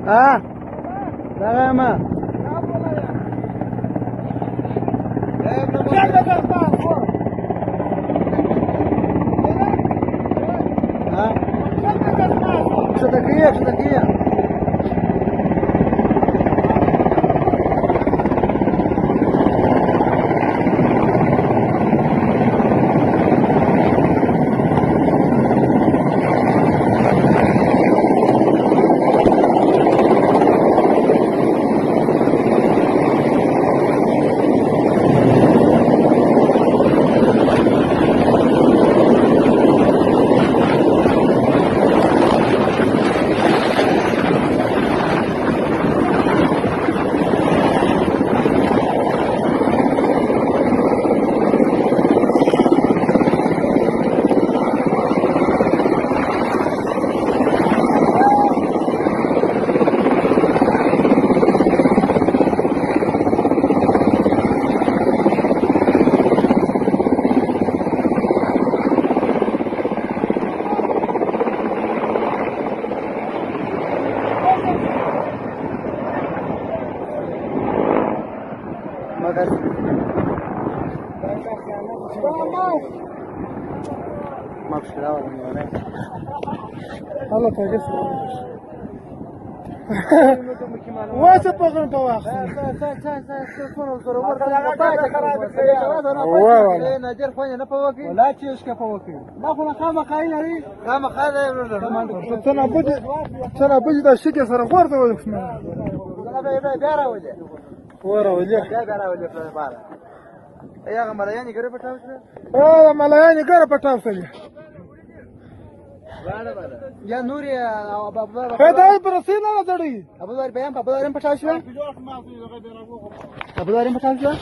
ها دغه ما شو تكيه ما بشكل أول من الله تجلس واسه پغن په واخ نه ډیر خو نه په وکی ولا چې اسکه په وکی ما خو نه خامخای لري خامخای څنګه بوجي دا شي کې سره ورته وښنه بیا راولې بیا راولې په بار هغه ملایانی ګره پټاو شو او ملایانی ګره پټاو شو یا نور خدای پر سینه نه جوړي ابو دار بیان په دارم پټاو شو ابو دارم پټاو شو